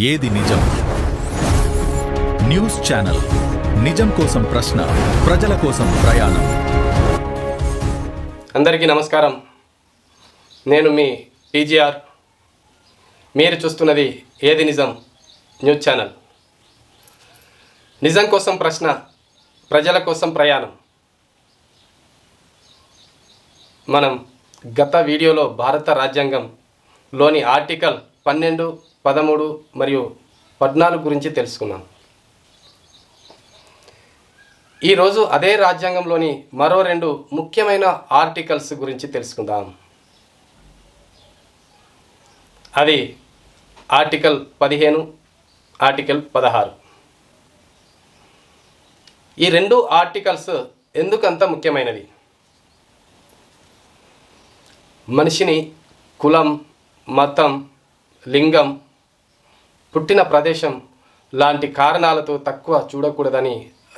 ఏది నిజం? News channel. నిజం కోసం ప్రశ్న, ప్రజల కోసం ప్రయాణం. అందరికీ నమస్కారం. నేను మీ టీజీఆర్. మీరు చూస్తున్నది ఏది నిజం న్యూస్ ఛానల్. నిజం కోసం ప్రశ్న, ప్రజల కోసం ప్రయాణం. మనం గత వీడియోలో భారత రాజ్యాంగంలోని ఆర్టికల్ 12, 13 మరియు 14 గురించి తెలుసుకున్నాం. ఈరోజు అదే రాజ్యాంగంలోని మరో 2 ముఖ్యమైన ఆర్టికల్స్ గురించి తెలుసుకుందాం. అది ఆర్టికల్ 15, ఆర్టికల్ 16. ఈ 2 ఆర్టికల్స్ ఎందుకంత ముఖ్యమైనవి? మనిషిని కులం, మతం, లింగం, పుట్టిన ప్రదేశం లాంటి కారణాలతో తక్కువ చూడకూడదని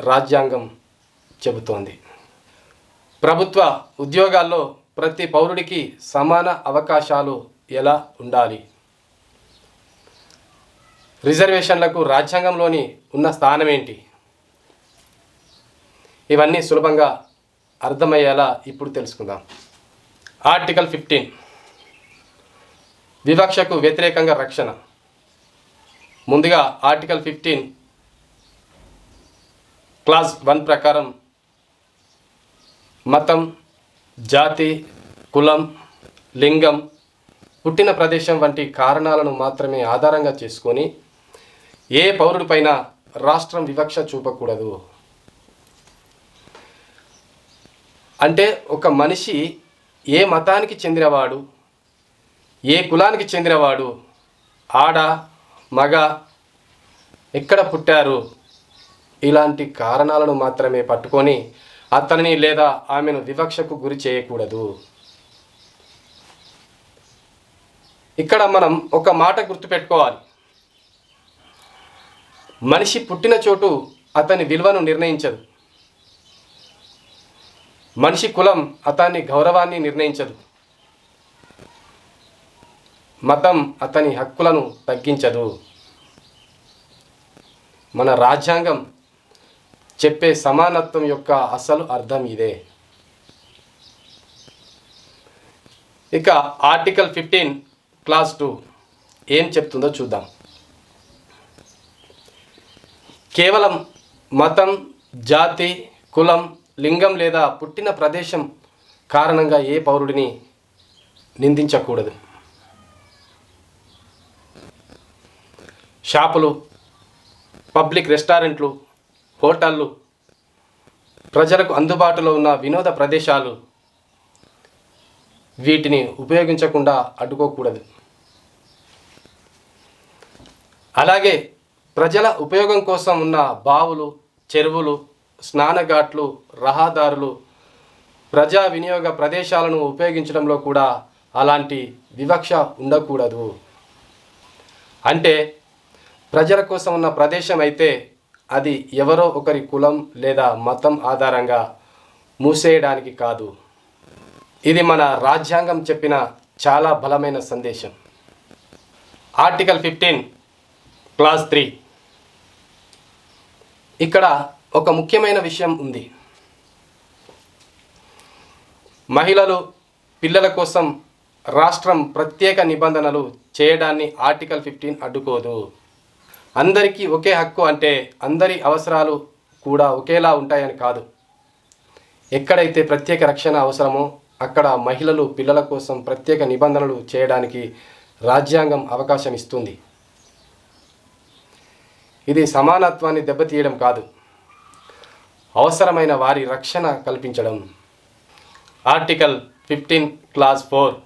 రాజ్యాంగం చెబుతోంది. ప్రభుత్వ ఉద్యోగాల్లో ప్రతి పౌరుడికి సమాన అవకాశాలు ఎలా ఉండాలి? రిజర్వేషన్లకు రాజ్యాంగంలోని ఉన్న స్థానం ఏంటి? ఇవన్నీ సులభంగా అర్థమయ్యేలా ఇప్పుడు తెలుసుకుందాం. ఆర్టికల్ 15, వివక్షకు వ్యతిరేకంగా రక్షణ. ముందుగా ఆర్టికల్ 15 క్లాజ్ 1 ప్రకారం మతం, జాతి, కులం, లింగం, పుట్టిన ప్రదేశం వంటి కారణాలను మాత్రమే ఆధారంగా చేసుకొని ఏ పౌరుడిపైన రాష్ట్రం వివక్ష చూపకూడదు. అంటే ఒక మనిషి ఏ మతానికి చెందినవాడు, ఏ కులానికి చెందినవాడు, ఆడ మగ, ఎక్కడ పుట్టారు, ఇలాంటి కారణాలను మాత్రమే పట్టుకొని అతనిని లేదా ఆమెను వివక్షకు గురి చేయకూడదు. ఇక్కడ మనం ఒక మాట గుర్తుపెట్టుకోవాలి. మనిషి పుట్టిన చోటు అతని విలువను నిర్ణయించదు. మనిషి కులం అతని గౌరవాన్ని నిర్ణయించదు. మతం అతని హక్కులను తగ్గించదు. మన రాజ్యాంగం చెప్పే సమానత్వం యొక్క అసలు అర్థం ఇదే. ఇక ఆర్టికల్ 15 క్లాజ్ 2 ఏం చెప్తుందో చూద్దాం. కేవలం మతం, జాతి, కులం, లింగం లేదా పుట్టిన ప్రదేశం కారణంగా ఏ పౌరుడిని నిందించకూడదు. షాపులు, పబ్లిక్ రెస్టారెంట్లు, హోటళ్ళు, ప్రజలకు అందుబాటులో ఉన్న వినోద ప్రదేశాలు, వీటిని ఉపయోగించకుండా అడ్డుకోకూడదు. అలాగే ప్రజల ఉపయోగం కోసం ఉన్న బావులు, చెరువులు, స్నానఘాట్లు, రహదారులు, ప్రజా వినియోగ ప్రదేశాలను ఉపయోగించడంలో కూడా అలాంటి వివక్ష ఉండకూడదు. అంటే ప్రజల కోసం ఉన్న ప్రదేశం అయితే అది ఎవరో ఒకరి కులం లేదా మతం ఆధారంగా మూసేయడానికి కాదు. ఇది మన రాజ్యాంగం చెప్పిన చాలా బలమైన సందేశం. Article 15 clause 3. ఇక్కడ ఒక ముఖ్యమైన విషయం ఉంది. మహిళలు, పిల్లల కోసం రాష్ట్రం ప్రత్యేక నిబంధనలు చేయడాన్ని ఆర్టికల్ 15 అడ్డుకోదు. అందరికీ ఒకే హక్కు అంటే అందరి అవసరాలు కూడా ఒకేలా ఉంటాయని కాదు. ఎక్కడైతే ప్రత్యేక రక్షణ అవసరమో అక్కడ మహిళలు, పిల్లల కోసం ప్రత్యేక నిబంధనలు చేయడానికి రాజ్యాంగం అవకాశం ఇస్తుంది. ఇది సమానత్వాన్ని దెబ్బతీయడం కాదు, అవసరమైన వారి రక్షణ కల్పించడం. ఆర్టికల్ 15 క్లాజ్ 4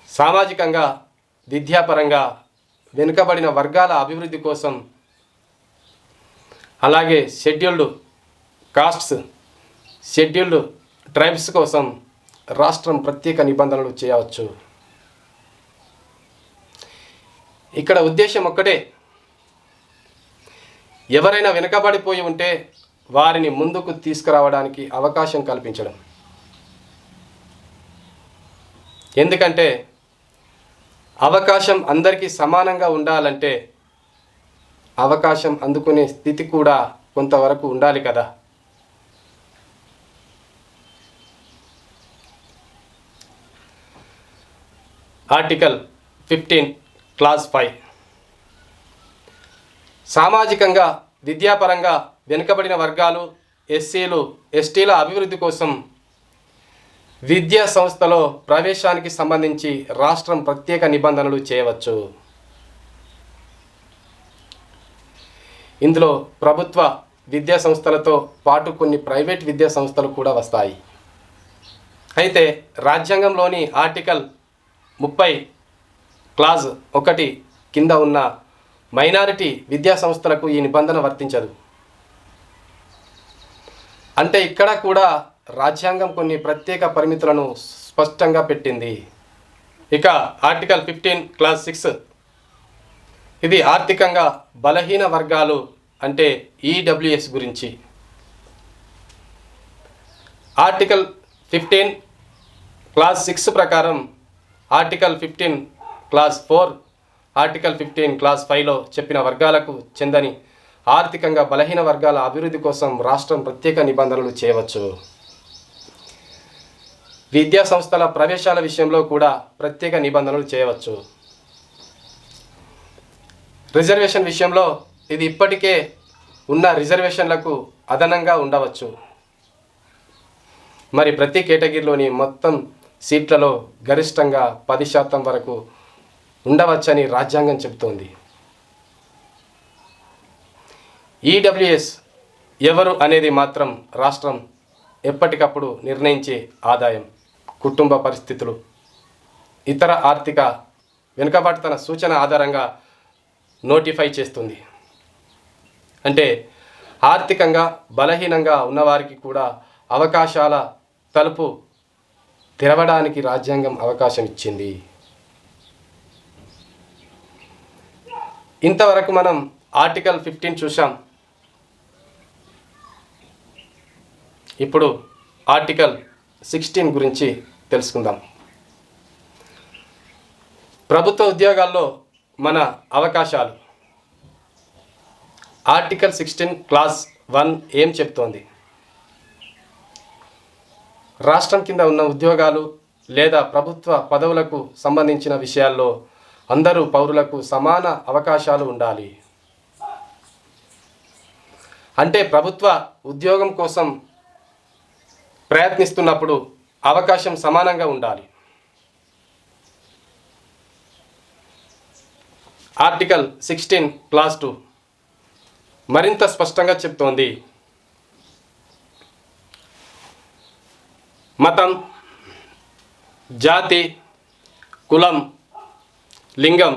సామాజికంగా, విద్యాపరంగా వెనుకబడిన వర్గాల అభివృద్ధి కోసం, అలాగే షెడ్యూల్డ్ కాస్ట్స్, షెడ్యూల్డ్ ట్రైబ్స్ కోసం రాష్ట్రం ప్రత్యేక నిబంధనలు చేయవచ్చు. ఇక్కడ ఉద్దేశం ఒక్కటే, ఎవరైనా వెనుకబడిపోయి ఉంటే వారిని ముందుకు తీసుకురావడానికి అవకాశం కల్పించడం. ఎందుకంటే అవకాశం అందరికీ సమానంగా ఉండాలంటే అవకాశం అందుకునే స్థితి కూడా కొంతవరకు ఉండాలి కదా. ఆర్టికల్ 15 క్లాజ్ 5 సామాజికంగా విద్యాపరంగా వెనుకబడిన వర్గాలు ఎస్సీలు ఎస్టీల అభివృద్ధి కోసం విద్యా సంస్థలో ప్రవేశానికి సంబంధించి రాష్ట్రం ప్రత్యేక నిబంధనలు చేయవచ్చు. ఇందులో ప్రభుత్వ విద్యా సంస్థలతో పాటు కొన్ని ప్రైవేట్ విద్యా సంస్థలు కూడా వస్తాయి. అయితే రాజ్యాంగంలోని ఆర్టికల్ 30 క్లాజ్ 1 కింద ఉన్న మైనారిటీ విద్యా సంస్థలకు ఈ నిబంధన వర్తించదు. అంటే ఇక్కడ కూడా రాజ్యాంగం కొన్ని ప్రత్యేక పరిమితులను స్పష్టంగా పెట్టింది. ఇక ఆర్టికల్ 15 క్లాజ్ 6 ఇది ఆర్థికంగా బలహీన వర్గాలు అంటే ఈడబ్ల్యూఎస్ గురించి. ఆర్టికల్ 15 క్లాజ్ 6 ప్రకారం ఆర్టికల్ 15 క్లాజ్ 4 ఆర్టికల్ 15 క్లాజ్ 5లో చెప్పిన వర్గాలకు చెందని ఆర్థికంగా బలహీన వర్గాల అభివృద్ధి కోసం రాష్ట్రం ప్రత్యేక నిబంధనలు చేయవచ్చు. విద్యా సంస్థల ప్రవేశాల విషయంలో కూడా ప్రత్యేక నిబంధనలు చేయవచ్చు. రిజర్వేషన్ విషయంలో ఇది ఇప్పటికే ఉన్న రిజర్వేషన్లకు అదనంగా ఉండవచ్చు. మరి ప్రతి కేటగిరీలోని మొత్తం సీట్లలో గరిష్టంగా 10% వరకు ఉండవచ్చని రాజ్యాంగం చెబుతోంది. ఈడబ్ల్యూఎస్ ఎవరు అనేది మాత్రం రాష్ట్రం ఎప్పటికప్పుడు నిర్ణయించే ఆదాయం, కుటుంబ పరిస్థితులు, ఇతర ఆర్థిక వెనుకబాటుతన సూచన ఆధారంగా నోటిఫై చేస్తుంది. అంటే ఆర్థికంగా బలహీనంగా ఉన్నవారికి కూడా అవకాశాల తలుపు తెరవడానికి రాజ్యాంగం అవకాశం ఇచ్చింది. ఇంతవరకు మనం ఆర్టికల్ 15 చూసాం. ఇప్పుడు ఆర్టికల్ 16 గురించి తెలుసుకుందాం. ప్రభుత్వ ఉద్యోగాల్లో మన అవకాశాలు. ఆర్టికల్ 16 క్లాజ్ 1 ఏం చెప్తోంది? రాష్ట్రం కింద ఉన్న ఉద్యోగాలు లేదా ప్రభుత్వ పదవులకు సంబంధించిన విషయాల్లో అందరూ పౌరులకు సమాన అవకాశాలు ఉండాలి. అంటే ప్రభుత్వ ఉద్యోగం కోసం ప్రయత్నిస్తున్నప్పుడు అవకాశం సమానంగా ఉండాలి. ఆర్టికల్ 16 క్లాజ్ 2 మరింత స్పష్టంగా చెప్తోంది. మతం, జాతి, కులం, లింగం,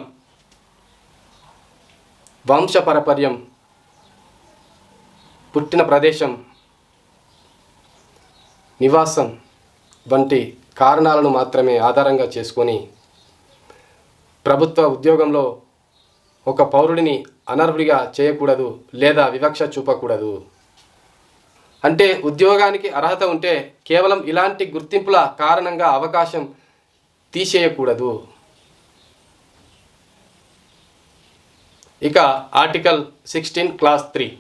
వంశపారపర్యం, పుట్టిన ప్రదేశం, నివాసం వంటి కారణాలను మాత్రమే ఆధారంగా చేసుకొని ప్రభుత్వ ఉద్యోగంలో ఒక పౌరుడిని అనర్హుడిగా చేయకూడదు లేదా వివక్ష చూపకూడదు. అంటే ఉద్యోగానికి అర్హత ఉంటే కేవలం ఇలాంటి గుర్తింపుల కారణంగా అవకాశం తీసేయకూడదు. ఇక ఆర్టికల్ 16 క్లాజ్ 3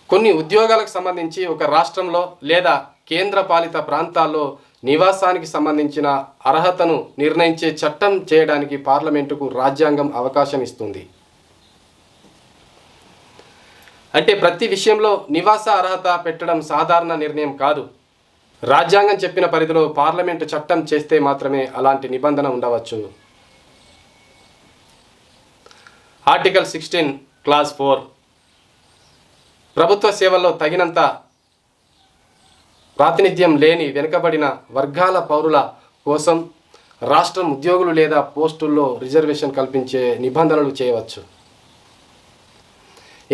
కొన్ని ఉద్యోగాలకు సంబంధించి ఒక రాష్ట్రంలో లేదా కేంద్రపాలిత ప్రాంతాల్లో నివాసానికి సంబంధించిన అర్హతను నిర్ణయించే చట్టం చేయడానికి పార్లమెంటుకు రాజ్యాంగం అవకాశం ఇస్తుంది. అంటే ప్రతి విషయంలో నివాస అర్హత పెట్టడం సాధారణ నిర్ణయం కాదు. రాజ్యాంగం చెప్పిన పరిధిలో పార్లమెంటు చట్టం చేస్తే మాత్రమే అలాంటి నిబంధన ఉండవచ్చు. ఆర్టికల్ 16 క్లాజ్ 4 ప్రభుత్వ సేవల్లో తగినంత ప్రాతినిధ్యం లేని వెనుకబడిన వర్గాల పౌరుల కోసం రాష్ట్రం ఉద్యోగులు లేదా పోస్టుల్లో రిజర్వేషన్ కల్పించే నిబంధనలు చేయవచ్చు.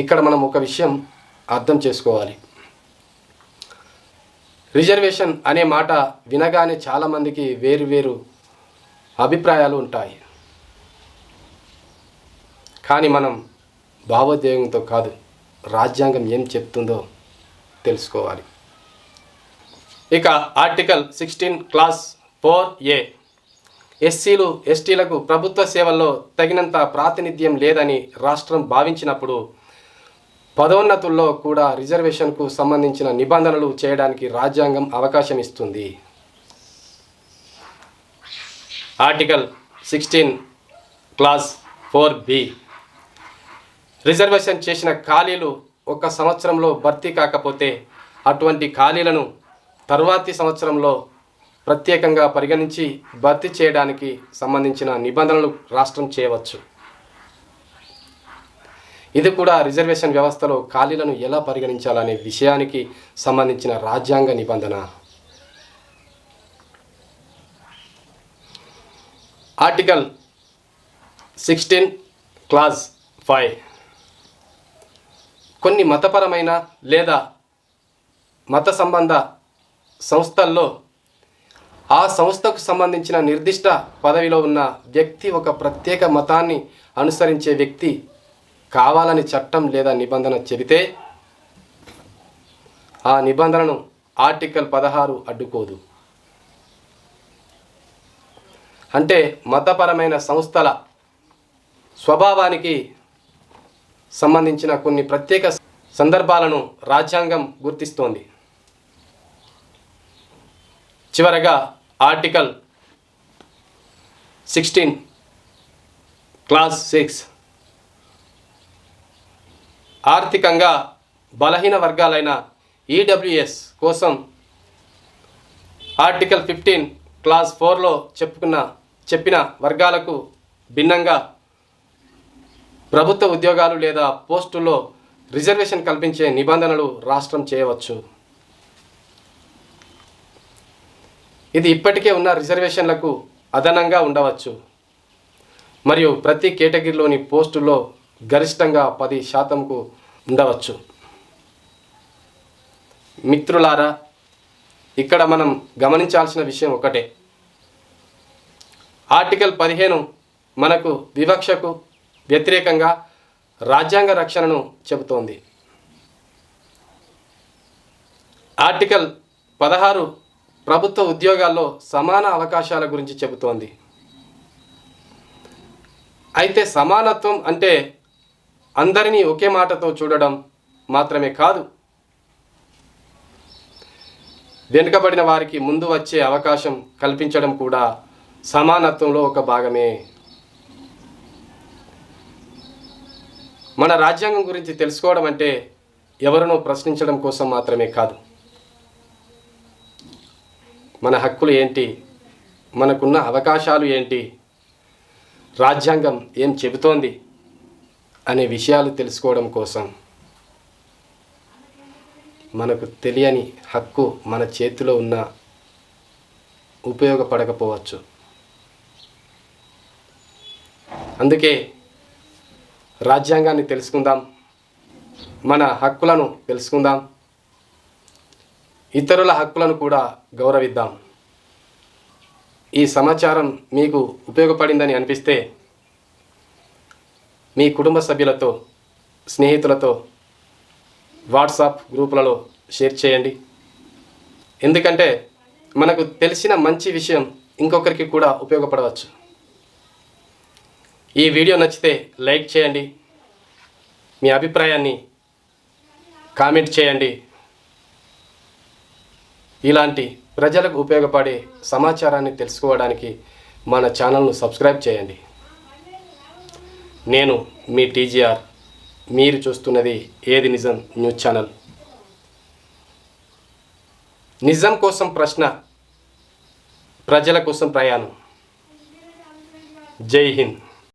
ఇక్కడ మనం ఒక విషయం అర్థం చేసుకోవాలి. రిజర్వేషన్ అనే మాట వినగానే చాలామందికి వేరు అభిప్రాయాలు ఉంటాయి. కానీ మనం భావోద్వేగంతో కాదు, రాజ్యాంగం ఏం చెప్తుందో తెలుసుకోవాలి. ఇక ఆర్టికల్ 16 క్లాజ్ 4A ఎస్సీలు ఎస్టీలకు ప్రభుత్వ సేవల్లో తగినంత ప్రాతినిధ్యం లేదని రాష్ట్రం భావించినప్పుడు పదోన్నతుల్లో కూడా రిజర్వేషన్కు సంబంధించిన నిబంధనలు చేయడానికి రాజ్యాంగం అవకాశం ఇస్తుంది. ఆర్టికల్ 16 క్లాస్ 4B రిజర్వేషన్ చేసిన ఖాళీలు 1 సంవత్సరంలో భర్తీ కాకపోతే అటువంటి ఖాళీలను తర్వాతి సంవత్సరంలో ప్రత్యేకంగా పరిగణించి భర్తీ చేయడానికి సంబంధించిన నిబంధనలు రాష్ట్రం చేయవచ్చు. ఇది కూడా రిజర్వేషన్ వ్యవస్థలో ఖాళీలను ఎలా పరిగణించాలనే విషయానికి సంబంధించిన రాజ్యాంగ నిబంధన. ఆర్టికల్ 16 క్లాస్ 5 కొన్ని మతపరమైన లేదా మత సంబంధ సంస్థల్లో ఆ సంస్థకు సంబంధించిన నిర్దిష్ట పదవిలో ఉన్న వ్యక్తి ఒక ప్రత్యేక మతాన్ని అనుసరించే వ్యక్తి కావాలని చట్టం లేదా నిబంధన చెబితే ఆ నిబంధనను ఆర్టికల్ 16 అడ్డుకోదు. అంటే మతపరమైన సంస్థల స్వభావానికి సంబంధించిన కొన్ని ప్రత్యేక సందర్భాలను రాజ్యాంగం గుర్తిస్తోంది. చివరగా ఆర్టికల్ 16 క్లాస్ 6 ఆర్థికంగా బలహీన వర్గాలైన ఈడబ్ల్యూఎస్ కోసం ఆర్టికల్ 15 క్లాస్ 4లో చెప్పిన వర్గాలకు భిన్నంగా ప్రభుత్వ ఉద్యోగాలు లేదా పోస్టుల్లో రిజర్వేషన్ కల్పించే నిబంధనలు రాష్ట్రం చేయవచ్చు. ఇది ఇప్పటికే ఉన్న రిజర్వేషన్లకు అదనంగా ఉండవచ్చు మరియు ప్రతి కేటగిరీలోని పోస్టుల్లో గరిష్టంగా 10% ఉండవచ్చు. మిత్రులారా, ఇక్కడ మనం గమనించాల్సిన విషయం ఒకటే. ఆర్టికల్ 15 మనకు వివక్షకు వ్యతిరేకంగా రాజ్యాంగ రక్షణను చెబుతోంది. ఆర్టికల్ 16 ప్రభుత్వ ఉద్యోగాల్లో సమాన అవకాశాల గురించి చెబుతోంది. అయితే సమానత్వం అంటే అందరినీ ఒకే మాటతో చూడడం మాత్రమే కాదు, వెనుకబడిన వారికి ముందు వచ్చే అవకాశం కల్పించడం కూడా సమానత్వంలో ఒక భాగమే. మన రాజ్యాంగం గురించి తెలుసుకోవడం అంటే ఎవరినో ప్రశ్నించడం కోసం మాత్రమే కాదు. మన హక్కులు ఏంటి, మనకున్న అవకాశాలు ఏంటి, రాజ్యాంగం ఏం చెబుతోంది అనే విషయాలు తెలుసుకోవడం కోసం. మనకు తెలియని హక్కు మన చేతిలో ఉన్న ఉపయోగపడకపోవచ్చు. అందుకే రాజ్యాంగాన్ని తెలుసుకుందాం, మన హక్కులను తెలుసుకుందాం, ఇతరుల హక్కులను కూడా గౌరవిద్దాం. ఈ సమాచారం మీకు ఉపయోగపడిందని అనిపిస్తే మీ కుటుంబ సభ్యులతో, స్నేహితులతో వాట్సాప్ గ్రూపులలో షేర్ చేయండి. ఎందుకంటే మనకు తెలిసిన మంచి విషయం ఇంకొకరికి కూడా ఉపయోగపడవచ్చు. ఈ వీడియో నచ్చితే లైక్ చేయండి, మీ అభిప్రాయాన్ని కామెంట్ చేయండి. ఇలాంటి ప్రజలకు ఉపయోగపడే సమాచారాన్ని తెలుసుకోవడానికి మన ఛానల్ను సబ్స్క్రైబ్ చేయండి. నేను మీ టీజీఆర్, మీరు చూస్తున్నది ఏది నిజం న్యూస్ ఛానల్. నిజం కోసం ప్రశ్న, ప్రజల కోసం ప్రయాణం. జై హింద్.